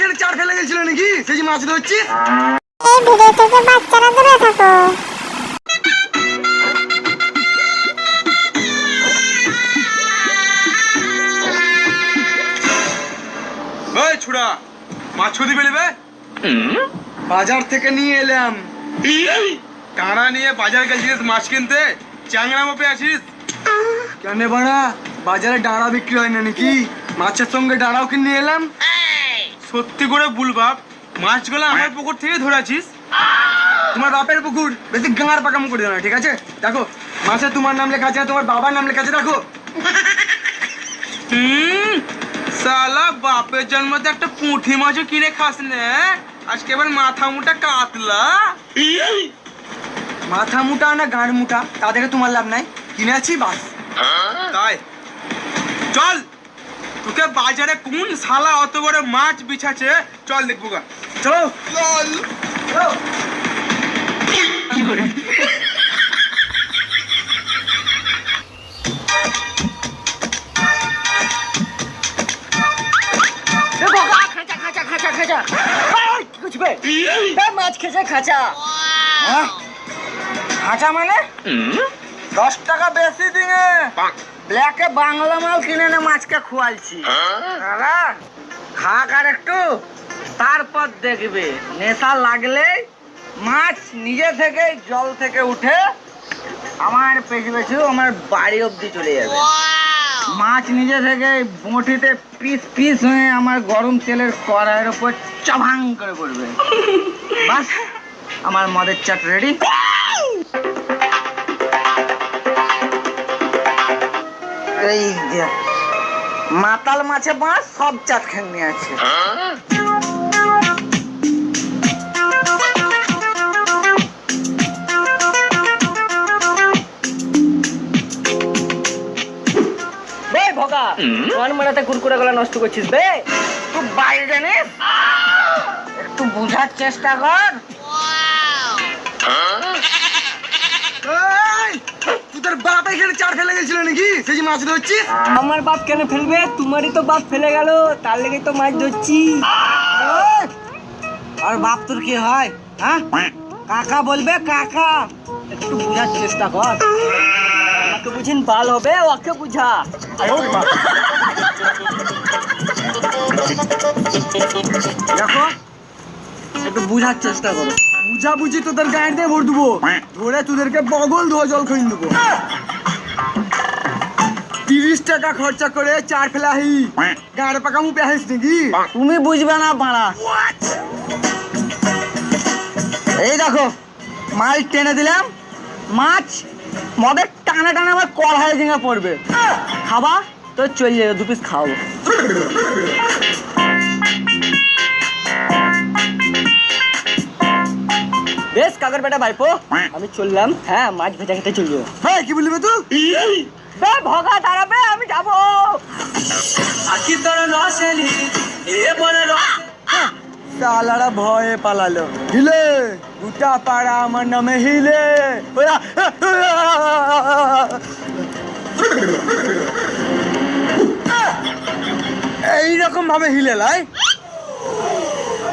এখানে চার ফেলে গেছিল নাকি? সেই যে মাছ ধরছি। এই ভিডিও থেকে বাচ্চারা দূরে থাকো। ওই ছুড়া মাছ ছুদি ফেলবে? বাজার থেকে নিয়ে এলাম। কাঁড়া নিয়ে বাজার গেছিস মাছ কিনতে? চ্যাংড়া মাপে আছিস কেন বাড়া? বাজারে ডাঁড়া বিক্রি হয় না নাকি? মাছের সঙ্গে ডাঁড়াও কিনে এলাম। সত্যি করে বল বাপ, মাছগুলো আমার পুকুর থেকে ধরেছিস? তোমার বাপের পুকুর, বেশি গাঁড় পাকামো করে দেয় না, ঠিক আছে? দেখো মাছে তোমার নাম লেখা আছে, তোমার বাবার নাম লেখা আছে, দেখো। সালা বাপের জন্মতে একটা পুঁটি মাছও কিনে খাস না, আজকে এবার মাথা মুটা কাতলা। মাথা মুটা না গাঁড় মুটা তা দেখে তোমার লাভ নাই, কিনে আছি বাস। তাই চল, তোকে বাজারে কোন শালা অত বড় মাছ বিছাছে চল দেখবো গা। চলো চল। মাছ খেছে খাঁচা। খাঁচা মানে 10 টাকা বেশি দিনে ব্ল্যাকে বাংলা মাল কিনে নে মাছকে খুয়ালছি। খাক আর একটু, তারপর দেখবে নেশা লাগলে মাছ নিজে থেকে জল থেকে উঠে আমার পেছু পেছু আমার বাড়ি অবধি চলে যাবে। মাছ নিজে থেকে বঁটিতে পিস পিস হয়ে আমার গরম তেলের কড়াইয়ের উপর চাভাং করে পড়বে। বাস আমার মদের চাট রেডি। এই যে মাতাল মাছে বাঁশ সব চাট খেয়ে আছে। ভগা কোন মারাতে কুরকুরে গলা নষ্ট করছিস বে? তুই বাইরে জানিস, একটু বুঝার চেষ্টা কর। তোর বাপ এখানে চার ফেলে গেছিল নাকি? সেই যে মাছ ধরছি। আমার বাপ কেন ফেলবে? তোমারই তো বাপ ফেলে গেল, তার লেগে তো মাছ ধরছি। আর বাপ তোর কি হয়? হ্যাঁ কাকা বলবে কাকা, একটু বুঝার চেষ্টা কর। আমাকে বুঝিন বাল হবে, ওকে বুঝা। দেখো একটু বুঝার চেষ্টা করো। বুঝা বুঝি তোদের গাড়ি দিয়ে ভর দেবো, ধরে তোদেরকে বগল ধোয়া জল খাইয়ে দেবো। 30 টাকা খরচা করে চার ফেলাহি গাড়ি পাকামু পেহাইস নাকি? তুমি বুঝবে না পাড়া। এই দেখো মাছ টেনে দিলাম, মাছ মদের টানে টানে আমার কড়াই ভেঙে পড়বে। খাবা তো চলে যাবে, 2 পিস খাও। বেশ কাকের বেটা ভাইপো, আমি চললাম। হ্যাঁ মাছ ভেজা খেতে চলবো। হ্যাঁ কি বলবি তুই? বে ভগা দাঁড়াবে, আমি যাবো। আখি তোর রসেলি এ বলে শালারা ভয়ে পালালো। হিলে গোটা পাড়া আমার নামে হিলে। এইরকম ভাবে হিলে লাই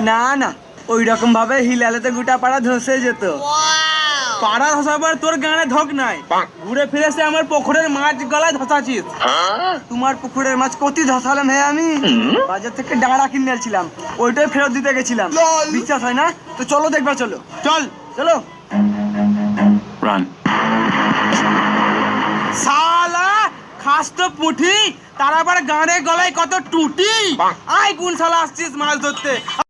না না, ওই রকম ভাবে হিলালে তো গোটা পাড়া ধসে যেত। পাড়া ধসার পর তোর গানে ধক নাই, ঘুরে ফিরে সে আমার পুকুরের মাছ গলায় ধসাছিস। তোমার পুকুরের মাছ কতি ধসালাম হে আমি? বাজার থেকে ডাঁড়া কিনে আনছিলাম, ওইটাই ফেরত দিতে গেছিলাম। বিশ্বাস হয় না তো চলো দেখবা, চলো চল চলো। শালা খাস তো পুঁটি, তার আবার গাঁড়ে গলায় কত টুটি। আয় কোন শালা আসছিস মাছ ধরতে?